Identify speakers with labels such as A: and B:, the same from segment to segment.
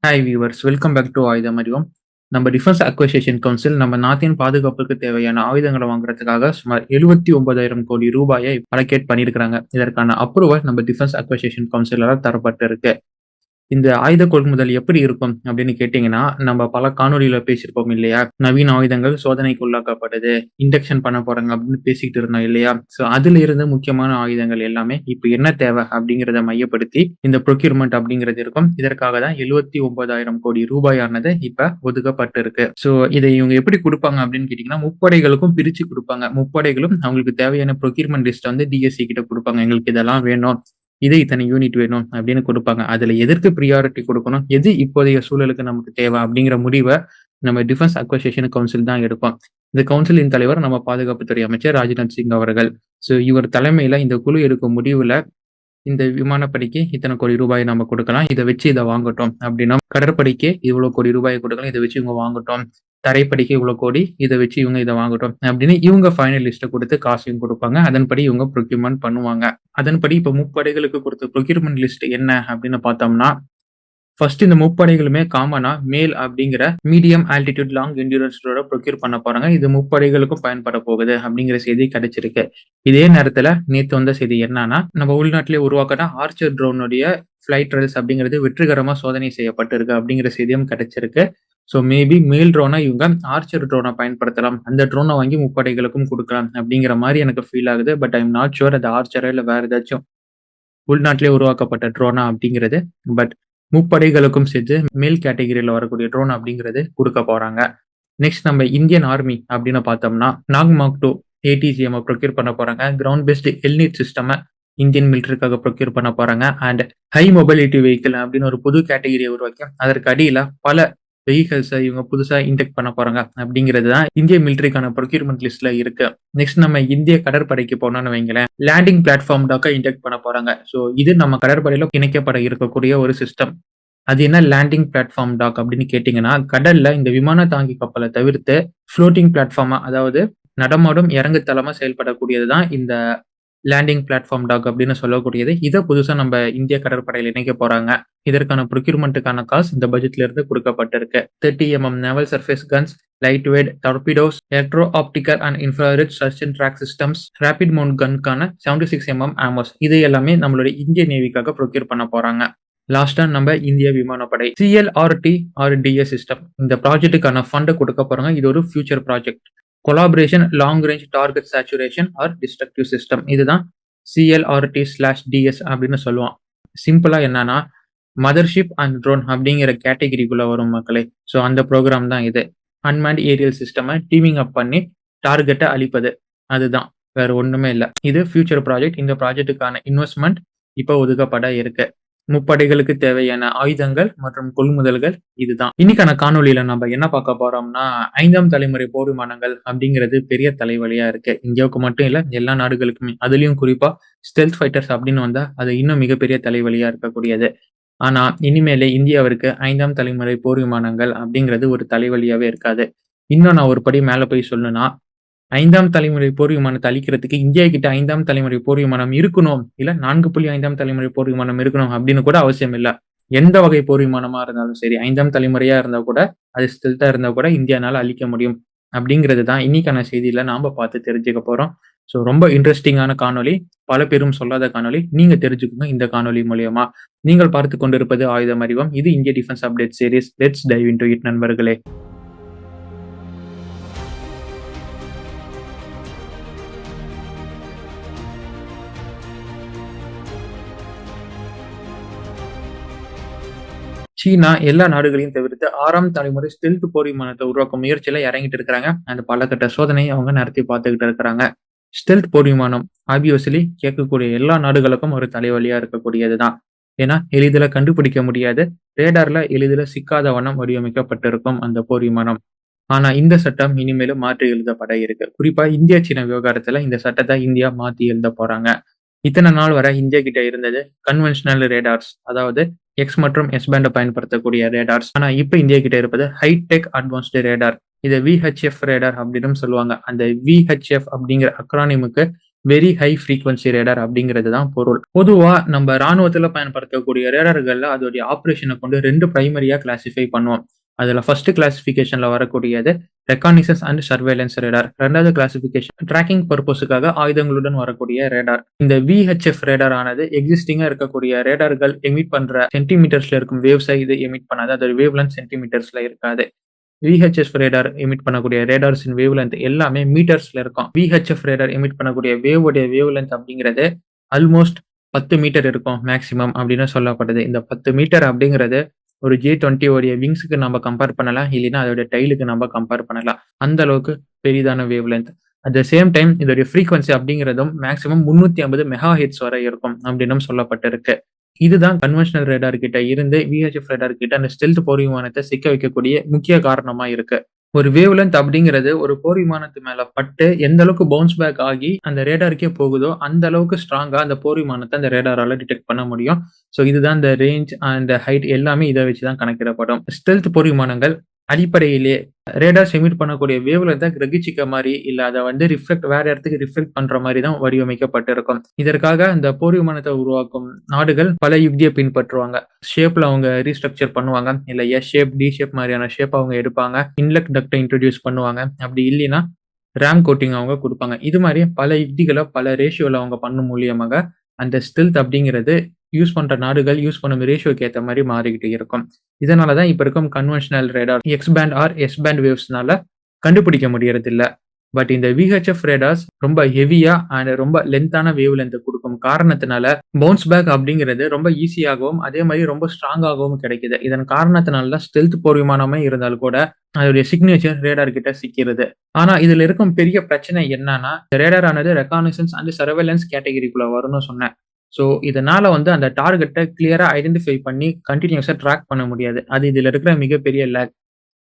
A: Hi viewers, welcome back to Ayudham Arivom. நம்ம defence acquisition council நம்ம நாட்டின் பாதுகாப்புக்கு தேவையான ஆயுதங்களை வாங்குறதுக்காக சுமார் 79,000 கோடி ரூபாயை அலோகேட் பண்ணியிருக்கிறாங்க. இதற்கான அப்ரூவல் நம்ம டிஃபென்ஸ் அக்விசிஷன் கவுன்சிலால் தரப்பட்டு இருக்கு. இந்த ஆயுத கொள்முதல் எப்படி இருக்கும் அப்படின்னு கேட்டீங்கன்னா, நம்ம பல காணொளியில பேசியிருப்போம் இல்லையா? நவீன ஆயுதங்கள் சோதனைக்கு உள்ளாக்கப்படுது, இண்டக்ஷன் பண்ண போறாங்க அப்படின்னு பேசிக்கிட்டு இருந்தோம் இல்லையா? ஸோ அதுல இருந்து முக்கியமான ஆயுதங்கள் எல்லாமே இப்ப என்ன தேவை அப்படிங்கிறத மையப்படுத்தி இந்த ப்ரொக்யூர்மெண்ட் அப்படிங்கிறது இருக்கும். இதற்காக தான் 79,000 கோடி ரூபாயானது இப்ப ஒதுக்கப்பட்டு இருக்கு. ஸோ இதை இவங்க எப்படி கொடுப்பாங்க அப்படின்னு கேட்டீங்கன்னா, முப்படைகளுக்கும் பிரிச்சு கொடுப்பாங்க. முப்படைகளும் அவங்களுக்கு தேவையான ப்ரொக்யூர்மெண்ட் லிஸ்ட் வந்து டிஎஸ்சி கிட்ட கொடுப்பாங்க. எங்களுக்கு இதெல்லாம் வேணும், இது இத்தனை யூனிட் வேணும் அப்படின்னு கொடுப்பாங்க. அதுல எதற்கு ப்ரியாரிட்டி கொடுக்கணும், எது இப்போதைய சூழலுக்கு நமக்கு தேவை அப்படிங்கிற முடிவை நம்ம டிஃபென்ஸ் அக்விசிஷன் கவுன்சில் தான் எடுப்போம். இந்த கவுன்சிலின் தலைவர் நம்ம பாதுகாப்புத்துறை அமைச்சர் ராஜ்நாத் சிங் அவர்கள். ஸோ இவர் தலைமையில இந்த குழு எடுக்கும் முடிவுல இந்த விமானப்படைக்கு இத்தனை கோடி ரூபாய் நம்ம கொடுக்கலாம், இதை வச்சு இதை வாங்கட்டும் அப்படின்னா, கடற்படைக்கு இவ்வளவு கோடி ரூபாய் கொடுக்கலாம், இதை வச்சு இவங்க வாங்கட்டும், தரைப்படைக்கு இவ்வளவு கோடி, இதை வச்சு இவங்க இதை வாங்கட்டும் அப்படின்னு இவங்க ஃபைனல் லிஸ்ட்டை கொடுத்து காசையும் கொடுப்பாங்க. அதன்படி இவங்க ப்ரொக்யூர்மெண்ட் பண்ணுவாங்க. அதன்படி இப்ப முப்படைகளுக்கு கொடுத்த ப்ரொக்யூர்மெண்ட் லிஸ்ட் என்ன அப்படின்னு பார்த்தோம்னா, ஃபர்ஸ்ட் இந்த முப்படைகளுமே காமனா மேல் அப்படிங்கிற medium altitude long endurance procure பண்ண போறாங்க. இது முப்படைகளுக்கும் பயன்பட போகுது அப்படிங்கிற செய்தி கிடைச்சிருக்கு. இதே நேரத்துல நேத்து வந்த செய்தி என்னன்னா, நம்ம உள்நாட்டிலே உருவாக்கின ஆர்ச்சர் ட்ரோனுடைய ஃபிளைட் ட்ரையல்ஸ் அப்படிங்கிறது வெற்றிகரமா சோதனை செய்யப்பட்டிருக்கு அப்படிங்கிற செய்தியும் கிடைச்சிருக்கு. ஸோ மேபி மேல் ட்ரோனை இவங்க ஆர்ச்சர் ட்ரோனை பயன்படுத்தலாம், அந்த ட்ரோனை வாங்கி முப்படைகளுக்கும் கொடுக்கலாம் அப்படிங்கிற மாதிரி எனக்கு ஃபீல் ஆகுது. But I am not sure அது ஆர்ச்சரா இல்லை வேற ஏதாச்சும் உள்நாட்டிலே உருவாக்கப்பட்ட ட்ரோனா அப்படிங்கிறது. பட் முப்படைகளுக்கும் சேர்த்து மேல் கேட்டகரியில வரக்கூடிய ட்ரோன் அப்படிங்கிறது கொடுக்க போறாங்க. நெக்ஸ்ட் நம்ம இந்தியன் ஆர்மி அப்படின்னு பார்த்தோம்னா, நாக் மார்க் 2 ஏடிஜிஎம் ப்ரொக்யூர் பண்ண போறாங்க. கிரவுண்ட் பேஸ்டு எல்னிட் சிஸ்டம் இந்தியன் மிலிட்டரிக்காக ப்ரொக்யூர் பண்ண போறாங்க. அண்ட் ஹை மொபைலிட்டி வெஹிக்கிள் அப்படின்னு ஒரு புது கேட்டகரியை உருவாக்கி அதற்கு அடியில பல வெஹிக்கிள்ஸை இவங்க புதுசா இன்டெக்ட் பண்ண போறாங்க அப்படிங்கிறது தான் இந்திய மிலிட்டரிக்கான ப்ரொக்யூர்மெண்ட் லிஸ்ட்ல இருக்கு. நெக்ஸ்ட் நம்ம இந்திய கடற்படைக்கு போனோம்னு வைங்களேன், லேண்டிங் பிளாட்ஃபார்ம் டாக்க இன்டெக்ட் பண்ண போறாங்க. ஸோ இது நம்ம கடற்படையில இணைக்கப்பட இருக்கக்கூடிய ஒரு சிஸ்டம். அது என்ன லேண்டிங் பிளாட்ஃபார்ம் டாக் அப்படின்னு கேட்டீங்கன்னா, கடல்ல இந்த விமான தாங்கி கப்பலை தவிர்த்து ஃப்ளோட்டிங் பிளாட்ஃபார்மா, அதாவது நடமாடும் இறங்கு தளமா செயல்படக்கூடியது தான் இந்த லேண்டிங் பிளாட்ஃபார்ம் டாக் அப்படின்னு சொல்லக்கூடியது. இதை புதுசா நம்ம இந்திய கடற்படையில் இணைக்க போறாங்க. இதற்கான ப்ரொக்யூர்மெண்ட்டுக்கான காசு இந்த பட்ஜெட்ல இருந்து கொடுக்கப்பட்டிருக்கு. 30 mm naval surface guns, light weight torpedoes, electro optical and infrared search and track systems, rapid mount கன்கான 76 mm ஆமோஸ், இது எல்லாமே நம்மளுடைய இந்திய நேவிக்காக ப்ரொக்யூர் பண்ண போறாங்க. லாஸ்டா நம்ம இந்திய விமானப்படை சிஎல்ஆர்டி ஆர்டிஎஸ் சிஸ்டம், இந்த ப்ராஜெக்ட்டுக்கான ஃபண்ட் கொடுக்க போறாங்க. இது ஒரு future project. Collaboration long range target saturation or destructive system, இதுதான் சிஎல்ஆர்டி/டிஎஸ் அப்படின்னு சொல்லுவான். சிம்பிளா என்னன்னா, மதர்ஷிப் அண்ட் ட்ரோன் அப்படிங்கிற கேட்டகரிக்குள்ள வரும் மக்களே. ஸோ அந்த ப்ரோக்ராம் தான் இது. அன்மேண்ட் ஏரியல் சிஸ்டம் டீமிங் அப் பண்ணி டார்கெட்டை அழிப்பது, அதுதான், வேற ஒண்ணுமே இல்லை. இது ஃபியூச்சர் ப்ராஜெக்ட். இந்த ப்ராஜெக்ட்டுக்கான இன்வெஸ்ட்மெண்ட் இப்போ ஒதுக்கப்பட இருக்கு. முப்படைகளுக்கு தேவையான ஆயுதங்கள் மற்றும் கொள்முதல்கள் இதுதான். இன்னைக்கான காணொலியில நம்ம என்ன பார்க்க போறோம்னா, 5ஆம் தலைமுறை போர் விமானங்கள் அப்படிங்கிறது பெரிய தலைவலியா இருக்கு. இந்தியாவுக்கு மட்டும் இல்ல, எல்லா நாடுகளுக்குமே. அதுலயும் குறிப்பா ஸ்டெல்த் ஃபைட்டர்ஸ் அப்படின்னு வந்தா அது இன்னும் மிகப்பெரிய தலைவலியா இருக்கக்கூடியது. ஆனா இனிமேலே இந்தியாவிற்கு 5ஆம் தலைமுறை போர் விமானங்கள் அப்படிங்கிறது ஒரு தலைவலியாவே இருக்காது. இன்னும் நான் ஒரு படி மேல போய் சொல்லணும்னா, 5ஆம் தலைமுறை போர் விமானத்தை அழிக்கிறதுக்கு இந்தியா கிட்ட 5ஆம் தலைமுறை போர் விமானம் இருக்கணும், இல்ல 4.5ஆம் தலைமுறை போர் விமானம் இருக்கணும் அப்படின்னு கூட அவசியம் இல்ல. எந்த வகை போர் விமானமா இருந்தாலும் சரி, 5ஆம் தலைமுறையா இருந்தா கூட, அது ஸ்டெல்த்தா இருந்தா கூட இந்தியானால அழிக்க முடியும் அப்படிங்கிறது தான் இன்னைக்கான செய்தியில நாம பார்த்து தெரிஞ்சுக்க போறோம். ஸோ ரொம்ப இன்ட்ரெஸ்டிங்கான காணொலி, பல பேரும் சொல்லாத காணொலி. நீங்க தெரிஞ்சுக்கோங்க இந்த காணொலி மூலியமா. நீங்கள் பார்த்து கொண்டிருப்பது ஆயுதம் அறிவோம். இது இந்திய defence update series. Let's dive into it நண்பர்களே. சீனா எல்லா நாடுகளையும் தவிர்த்து 6ஆம் தலைமுறை ஸ்டெல்த் போர் விமானத்தை உருவாக்கும் முயற்சியில இறங்கிட்டு இருக்கிறாங்க. அந்த பல கட்ட சோதனையை அவங்க நடத்தி பார்த்துக்கிட்டு இருக்கிறாங்க. ஸ்டெல்த் போர் விமானம் ஆப்வியஸ்லி கேட்கக்கூடிய எல்லா நாடுகளுக்கும் ஒரு தலைவலியா இருக்கக்கூடியதுதான். ஏன்னா எளிதில கண்டுபிடிக்க முடியாது, ரேடார்ல எளிதில சிக்காத வண்ணம் வடிவமைக்கப்பட்டிருக்கும் அந்த போர் விமானம். ஆனா இந்த சட்டம் இனிமேலும் மாற்றி எழுதப்பட இருக்கு. குறிப்பா இந்தியா சீனா விவகாரத்துல இந்த சட்டத்தை இந்தியா மாத்தி எழுத போறாங்க. இத்தனை நாள் வரை இந்தியா கிட்ட இருந்தது கன்வென்ஷனல் ரேடார்ஸ், அதாவது எக்ஸ் மற்றும் எஸ் பேண்டை பயன்படுத்தக்கூடிய ரேடார்ஸ். ஆனா இப்ப இந்தியா கிட்ட இருப்பது ஹைடெக் அட்வான்ஸ்டு ரேடார். இதை விஹெச்எஃப் ரேடார் அப்படின்னு சொல்லுவாங்க. அந்த விஹெச்எஃப் அப்படிங்கிற அக்ரானிமுக்கு வெரி ஹை ஃப்ரீக்வன்சி ரேடார் அப்படிங்கிறது தான் பொருள். பொதுவா நம்ம ராணுவத்துல பயன்படுத்தக்கூடிய ரேடார்கள்ல அதோடைய ஆப்பரேஷனை கொண்டு 2 பிரைமரியா கிளாசிஃபை பண்ணுவோம். அதுல ஃபர்ஸ்ட் கிளாசிஃபிகேஷன்ல வரக்கூடியது ரெகானிசன்ஸ் அண்ட் சர்வேலன்ஸ் ரேடார். 2வது கிளாசிஃபிகேஷன் ட்ராக்கிங் பர்பஸுக்காக ஆயுதங்களுடன் வரக்கூடிய ரேடார். இந்த விஹெச்எஃப் ரேடார் ஆனது எக்ஸிஸ்டிங்கா இருக்கக்கூடிய ரேடார்கள் எமிட் பண்ற சென்டிமீட்டர்ஸ்ல இருக்கும் வேவ்ஸை இது எமிட் பண்ணாது. அதோட வேவ் லென்த் சென்டிமீட்டர்ஸ்ல இருக்காது. விஹெச்எஃப் ரேடார் எமிட் பண்ணக்கூடிய ரேடார்ஸின் வேவ் லென்த் எல்லாமே மீட்டர்ஸ்ல இருக்கும். விஹெச்எஃப் ரேடார் எமிட் பண்ணக்கூடிய வேவ் லென்த் அப்படிங்கிறது ஆல்மோஸ்ட் 10 மீட்டர் இருக்கும் மேக்ஸிமம் அப்படின்னு சொல்லப்படுது. இந்த 10 மீட்டர் அப்படிங்கிறது ஒரு J-20 உடைய விங்ஸுக்கு நம்ம கம்பேர் பண்ணலாம். இல்லைன்னா அதோட டைலுக்கு நம்ம கம்பேர் பண்ணலாம். அந்த அளவுக்கு பெரிதான wave length. At the same time இதோடைய ஃப்ரீக்வன்சி அப்படிங்கிறதும் மேக்ஸிமம் 350 மெகா ஹெர்ட்ஸ் வரை இருக்கும் அப்படின்னும் சொல்லப்பட்டிருக்கு. இதுதான் கன்வென்ஷனல் ரேடார் கிட்ட இருந்து விஹெச்எஃப் ரேடார் கிட்ட அந்த ஸ்டெல்த் போர் விமானத்தை சிக்க வைக்கக்கூடிய முக்கிய காரணமா இருக்கு. ஒரு வேவ் லென்த் அப்படிங்கிறது ஒரு போர் விமானத்து மேல பட்டு எந்த அளவுக்கு பவுன்ஸ் பேக் ஆகி அந்த ரேடாருக்கே போகுதோ அந்த அளவுக்கு ஸ்ட்ராங்கா அந்த போர் விமானத்தை அந்த ரேடாரால டிடெக்ட் பண்ண முடியும். ஸோ இதுதான் இந்த ரேஞ்ச் அண்ட் ஹைட் எல்லாமே இதை வச்சுதான் கணக்கிடப்படும். ஸ்டெல்த் போர் விமானங்கள் அடிப்படையிலே ரேடார்ஸ் எமிட் பண்ணக்கூடிய வேவ் லென்த்தை கிரகிச்சிக்க மாதிரி இல்ல அதை ரிஃப்ளெக்ட் வேற இடத்துக்கு ரிஃப்ளெக்ட் பண்ற மாதிரி தான் வடிவமைக்கப்பட்டிருக்கும். இதற்காக அந்த போர் விமானத்தை உருவாக்கும் நாடுகள் பல யுக்தியை பின்பற்றுவாங்க. ஷேப்ல அவங்க ரீஸ்ட்ரக்சர் பண்ணுவாங்க. இல்ல எஸ் ஷேப், டி ஷேப் மாதிரியான ஷேப் அவங்க எடுப்பாங்க. இன்லெட் டக்டை இன்ட்ரோடியூஸ் பண்ணுவாங்க. அப்படி இல்லைன்னா ரேம் கோட்டிங் அவங்க கொடுப்பாங்க. இது மாதிரி பல யுக்திகளை பல ரேஷியோல அவங்க பண்ணும் மூலியமாக அந்த ஸ்டெல்த் அப்படிங்கிறது யூஸ் பண்ற நாடுகள் யூஸ் பண்ணும் ரேஷியோக்கு ஏற்ற மாதிரி மாறிக்கிட்டு இருக்கும். இதனாலதான் இப்ப இருக்கும் conventional radar X band or S band வேவ்ஸ்னால கண்டுபிடிக்க முடியறது இல்ல. பட் இந்த விஹெச்எஃப் ரேடார்ஸ் ரொம்ப ஹெவியா அண்ட் ரொம்ப லென்த்தான வேவ் லென்த் கொடுக்கும் காரணத்தினால பவுன்ஸ் பேக் அப்படிங்கிறது ரொம்ப ஈஸியாகவும் அதே மாதிரி ரொம்ப ஸ்ட்ராங்காகவும் கிடைக்குது. இதன் காரணத்தினால தான் ஸ்டெல்த் போர் விமானமே இருந்தாலும் கூட அதோடைய சிக்னேச்சர் ரேடார் கிட்ட சிக்கிறது. ஆனா இதுல இருக்கும் பெரிய பிரச்சனை என்னன்னா ரேடார் ஆனது ரெகானிசன்ஸ் அண்ட் சர்வேலன்ஸ் கேட்டகரிக்குள்ள வரும்னு சொன்னேன். ஸோ இதனால அந்த டார்கெட்டை கிளியரா ஐடென்டிஃபை பண்ணி கண்டினியூஸா ட்ராக் பண்ண முடியாது. அது இதுல இருக்கிற மிகப்பெரிய லேக்.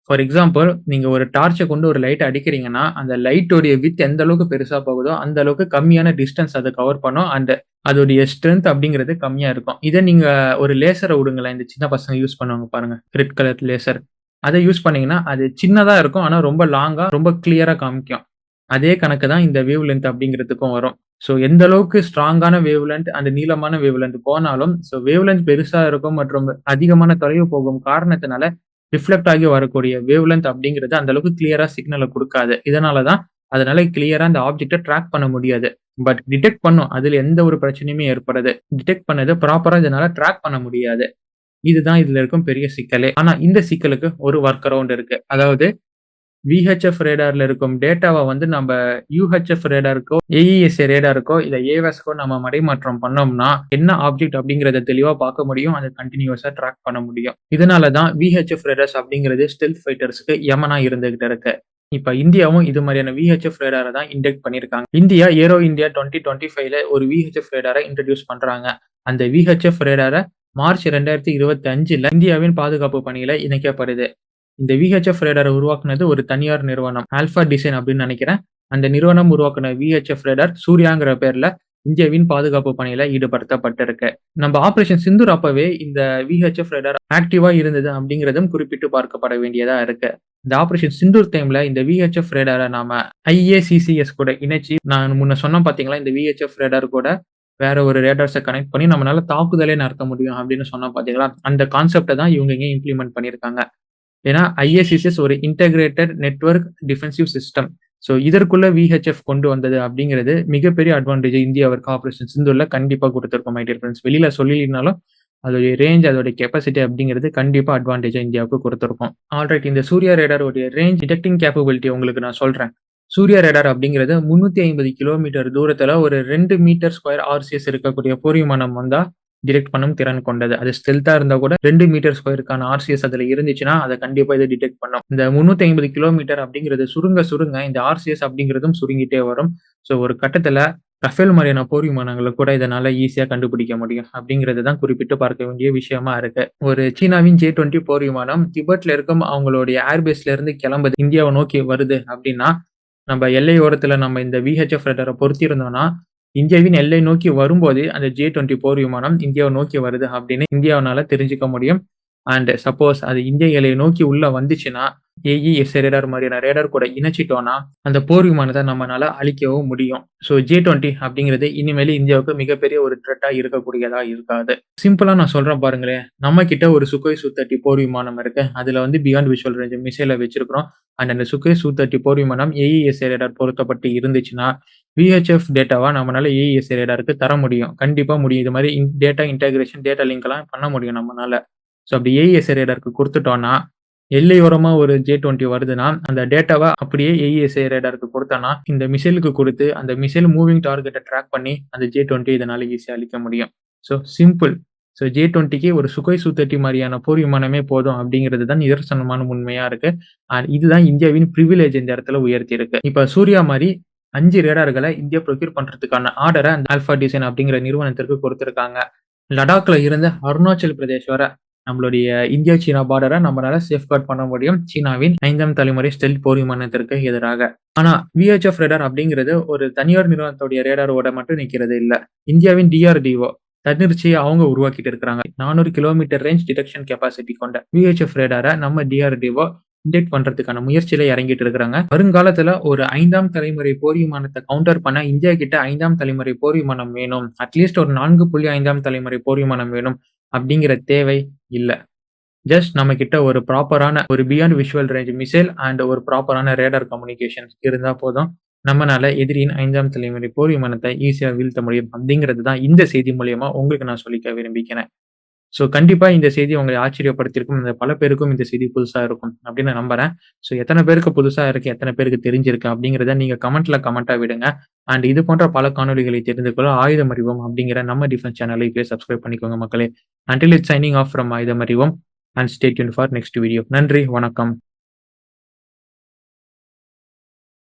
A: ஃபார் எக்ஸாம்பிள் நீங்க ஒரு டார்ச்சை கொண்டு ஒரு லைட் அடிக்கிறீங்கன்னா அந்த லைட்டோடைய வித் எந்த அளவுக்கு பெருசா போகுதோ அந்த அளவுக்கு கம்மியான டிஸ்டன்ஸ் அதை கவர் பண்ணும். அண்ட் அதோடைய ஸ்ட்ரென்த் அப்படிங்கிறது கம்மியா இருக்கும். இதை நீங்க ஒரு லேசரை விடுங்களேன். இந்த சின்ன பசங்க யூஸ் பண்ணுவாங்க பாருங்க, ரெட் கலர் லேசர். அதை யூஸ் பண்ணீங்கன்னா அது சின்னதா இருக்கும். ஆனா ரொம்ப லாங்கா ரொம்ப கிளியரா காமிக்கும். அதே கணக்கு தான் இந்த வேவ் லென்த் அப்படிங்கிறதுக்கும் வரும். ஸோ எந்த அளவுக்கு ஸ்ட்ராங்கான வேவ் லென்த் அண்ட் நீளமான வேவ் லென்த் போனாலும் வேவ் லென்த் பெருசா இருக்கும் மற்றும் அதிகமான தொலைவு போகும் காரணத்தினால ரிஃப்ளெக்ட் ஆகி வரக்கூடிய வேவ் லென்த் அப்படிங்கிறது அந்த அளவுக்கு கிளியரா சிக்னலை கொடுக்காது. அதனால கிளியரா அந்த ஆப்ஜெக்டை ட்ராக் பண்ண முடியாது. பட் டிடெக்ட் பண்ணும். அதுல எந்த ஒரு பிரச்சனையுமே ஏற்படாது. டிடெக்ட் பண்ணது ப்ராப்பரா இதனால ட்ராக் பண்ண முடியாது. இதுதான் இதுல இருக்கும் பெரிய சிக்கலே. ஆனா இந்த சிக்கலுக்கு ஒரு ஒர்க் அரவுண்ட் இருக்கு. அதாவது விஹெச்எஃப் ரேடார்ல இருக்கும் டேட்டாவை நம்ம யூஹெச்எஃப் ரேடாருக்கோ ஏஇஎஸ்ஏ ரேடாருக்கோ இல்ல ஏவாஸ்க்கோ நம்ம மடைமாற்றம் பண்ணோம்னா என்ன ஆப்ஜெக்ட் அப்படிங்கறத தெளிவா பார்க்க முடியும். அதை கண்டினியூஸா ட்ராக் பண்ண முடியும். இதனாலதான் விஹெச்எஃப் ரேடார்ஸ் அப்படிங்கிறது ஸ்டெல்த் ஃபைட்டர்ஸ்க்கு யமனா இருந்துகிட்டு இருக்கு. இப்ப இந்தியாவும் இது மாதிரியான விஹெச்எஃப் ரேடாரை தான் இன்டெக்ட் பண்ணிருக்காங்க. இந்தியா ஏரோ இந்தியா 2025ல ஒரு விஹெச்எஃப் ரேடாரை இன்ட்ரடியூஸ் பண்றாங்க. அந்த விஹெச்எஃப் ரேடாரை மார்ச் 2025ல இந்தியாவின் பாதுகாப்பு பணியில இணைக்கப்படுது. இந்த விஹெச்எஃப் ரேடாரை உருவாக்குனது ஒரு தனியார் நிறுவனம், ஆல்பா டிசைன் அப்படின்னு நினைக்கிறேன். அந்த நிறுவனம் உருவாக்குன விஹெச்எஃப் ரேடார் சூர்யாங்கிற பேர்ல இந்தியாவின் பாதுகாப்பு பணியில ஈடுபடுத்தப்பட்டிருக்கு. நம்ம ஆபரேஷன் சிந்தூர் அப்பவே இந்த விஹெச்எஃப் ரேடார் ஆக்டிவா இருந்தது அப்படிங்கிறதும் குறிப்பிட்டு பார்க்கப்பட வேண்டியதா இருக்கு. இந்த ஆபரேஷன் சிந்தூர் டைம்ல இந்த விஹெச்எஃப் ரேடாரை நாம ஐஏசிசிஎஸ் கூட இணைச்சு, நான் முன்ன சொன்ன பாத்தீங்களா, இந்த விஹெச்எஃப் ரேடார் கூட வேற ஒரு ரேடார்ஸை கனெக்ட் பண்ணி நம்மளால தாக்குதலே நடத்த முடியும் அப்படின்னு சொன்னா பாத்தீங்களா, அந்த கான்செப்டை தான் இவங்க இங்க இம்ப்ளிமெண்ட் பண்ணிருக்காங்க. ஏன்னா ஐஏசிசிஎஸ் ஒரு integrated network defensive system. So இதற்குள்ள விஹெச்எஃப் கொண்டு வந்தது அப்படிங்கிறது மிகப்பெரிய அட்வான்டேஜ் இந்தியாவிற்கு ஆபரேஷன் சிந்தூர்ல கண்டிப்பா கொடுத்திருக்கோம். மை டியர் ஃப்ரெண்ட்ஸ், வெளியில சொல்லினாலும் அதோடைய ரேஞ்ச் அதோடைய கெப்பாசிட்டி அப்படிங்கிறது கண்டிப்பா அட்வான்டேஜா இந்தியாவுக்கு கொடுத்திருக்கோம். ஆல்ரைட், இந்த சூர்யா ரேடாரோடைய ரேஞ்ச் டிடெக்டிங் கேப்பபிலிட்டி உங்களுக்கு நான் சொல்றேன். சூர்யா ரேடார் அப்படிங்கிறது 350 கிலோமீட்டர் தூரத்துல ஒரு 2 மீட்டர் ஸ்கொயர் ஆர்சிஎஸ் இருக்கக்கூடிய போர் விமானம் வந்தா டிடெக்ட் பண்ணும் திறன் கொண்டது. அது ஸ்டெல்த்தா இருந்தா கூட 2 மீட்டர் ஸ்கொயருக்கான ஆர்சிஎஸ் அதுல இருந்துச்சுன்னா அதை கண்டிப்பா இதை டிடெக்ட் பண்ணும். இந்த 350 கிலோமீட்டர் அப்படிங்கிறது சுருங்க இந்த ஆர்சிஎஸ் அப்படிங்கிறதும் சுருங்கிட்டே வரும். ஸோ ஒரு கட்டத்துல ரஃபேல் மாதிரியான போர் விமானங்களை கூட இதனால ஈஸியா கண்டுபிடிக்க முடியும் அப்படிங்கிறது தான் குறிப்பிட்டு பார்க்க வேண்டிய விஷயமா இருக்கு. ஒரு சீனாவின் J-20 போர் விமானம் திபெத்ல இருக்கும் அவங்களுடைய ஏர்பேஸ்ல இருந்து கிளம்புது, இந்தியாவை நோக்கி வருது அப்படின்னா, நம்ம எல்லையோரத்துல நம்ம இந்த விஹெச்எஃப் ரேடாரை பொருத்தி இருந்தோம்னா இந்தியாவின் எல்லை நோக்கி வரும்போது அந்த J-20 போர் விமானம் இந்தியாவை நோக்கி வருது அப்படின்னு இந்தியாவினால தெரிஞ்சுக்க முடியும். அண்ட் சப்போஸ் அது இந்திய எல்லையை நோக்கி உள்ள வந்துச்சுன்னா, ஏஇஎஸ் ரேடார் மாதிரியான ரேடார் கூட இணைச்சிட்டோம்னா, அந்த போர் விமானத்த நம்மனால அழிக்கவும் முடியும். ஸோ J-20 அப்படிங்கிறது இனிமேலு இந்தியாவுக்கு மிகப்பெரிய ஒரு த்ரெட்டா இருக்கக்கூடியதா இருக்காது. சிம்பிளா நான் சொல்றேன் பாருங்களேன். நம்ம கிட்ட ஒரு சுகோய் Su-30 போர் விமானம் இருக்கு. அதுல வந்து பியாண்ட் விஷுவல் ரேஞ்ச் மிசைல வச்சிருக்கிறோம். அண்ட் அந்த சுகோய் Su-30 போர் விமானம் ஏஇஎஸ் ரேடார் பொருத்தப்பட்டு இருந்துச்சுன்னா, விஹெச்எஃப் டேட்டாவா நம்மனால ஏஇஎஸ் ரேடாருக்கு தர முடியும். கண்டிப்பா முடியும். இது மாரி டேட்டா இன்டகிரேஷன், டேட்டா லிங்க்லாம் பண்ண முடியும் நம்மனால. ஸோ அப்படி ஏஇஎஸ் ரேடாருக்கு குடுத்துட்டோம்னா, எல்லையோரமா ஒரு J-20 வருதுன்னா, அந்த டேட்டாவ அப்படியே ஏஇஎஸ் ரேடாருக்கு குடுத்தோம்னா, இந்த மிசைலுக்கு குடுத்து, அந்த மிசைல் மூவிங் டார்கெட்ட ட்ராக் பண்ணி, அந்த J-20 இதனால ஈஸியா அழிக்க முடியும். So simple. ஸோ J-20க்கு ஒரு சுகோய் Su-30 மாரியான போர் விமானமே போதும் அப்படிங்கிறது தான் நிதர்சனமான உண்மையா இருக்கு. இதுதான் இந்தியாவின் பிரிவிலேஜ் இந்த இடத்துல உயர்த்தியிருக்கு. இப்ப சூர்யா மாரி 5 ரேடார்கள இந்தியா ப்ரொக்யூர் பண்றதுக்கான ஆர்டர அந்த ஆல்பா டிசைன் அப்படிங்கிற நிறுவனத்திற்கு குடுத்திருக்காங்க. லடாக்ல இருந்து அருணாச்சல் பிரதேஷ் வர நம்மளுடைய இந்தியா, சீனா பார்டர நம்மளால சேஃப்கார்ட் பண்ண முடியும். சீனாவின் 5ஆம் தலைமுறை ஸ்டெல்த் போர் விமானத்திற்கு எதிராக. ஆனா விஹெச்எஃப் ரேடார் அப்படிங்கிறது ஒரு தனியார் நிறுவனத்துடைய ரேடாரோட மட்டும் நிக்கிறது இல்ல. இந்தியாவின் DRDO தன்னிச்சையா அவங்க உருவாக்கிட்டு இருக்காங்க. 400 கிலோமீட்டர் ரேஞ்ச் டிடெக்ஷன் கெப்பாசிட்டி கொண்ட விஹெச்எஃப் ரேடார நம்ம DRDO டிடெக்ட் பண்றதுக்கான முயற்சியில இறங்கிட்டு இருக்காங்க. வருங்காலத்துல ஒரு 5ஆம் தலைமுறை போர் விமானத்த கவுண்டர் பண்ண இந்தியா கிட்ட 5ஆம் தலைமுறை போர் விமானம் வேணும். அட்லீஸ்ட் ஒரு 4.5ஆம் தலைமுறை போர் விமானம் வேணும் அப்படிங்கிற தேவை இல்ல. ஜஸ்ட் நம்ம கிட்ட ஒரு ப்ராப்பரான ஒரு beyond visual range missile and ஒரு ப்ராப்பரான ரேடார் கம்யூனிகேஷன்ஸ் இருந்தா போதும். நம்மனால எதிரியின் 5ஆம் தலைமுறை போர் விமானத்த ஈஸியா வீழ்த்த முடியும் அப்படிங்கிறது தான் இந்த செய்தி மூலியமா உங்களுக்கு நான் சொல்லிக்க விரும்பிக்கிறேன். ஸோ கண்டிப்பா இந்த செய்தி உங்களை ஆச்சரியப்படுத்தியிருக்கும். இந்த பல பேருக்கும் இந்த செய்தி புதுசா இருக்கும் அப்படின்னு நான் நம்புறேன். ஸோ எத்தன பேருக்கு புதுசா இருக்கு, எத்தன பேருக்கு தெரிஞ்சிருக்கு அப்படிங்கிறத நீங்க கமெண்ட்டா விடுங்க. அண்ட் இது போன்ற பல காணொளிகளை தெரிந்து கொள்ள ஆயுதம் அறிவோம் அப்படிங்கிற நம்ம டிஃபென்ஸ் சேனலை இப்பவே சப்ஸ்கிரைப் பண்ணிக்கோங்க மக்களே. Until it's signing off from ஆயுதம் அறிவோம் and stay tuned for next video. நன்றி, வணக்கம்.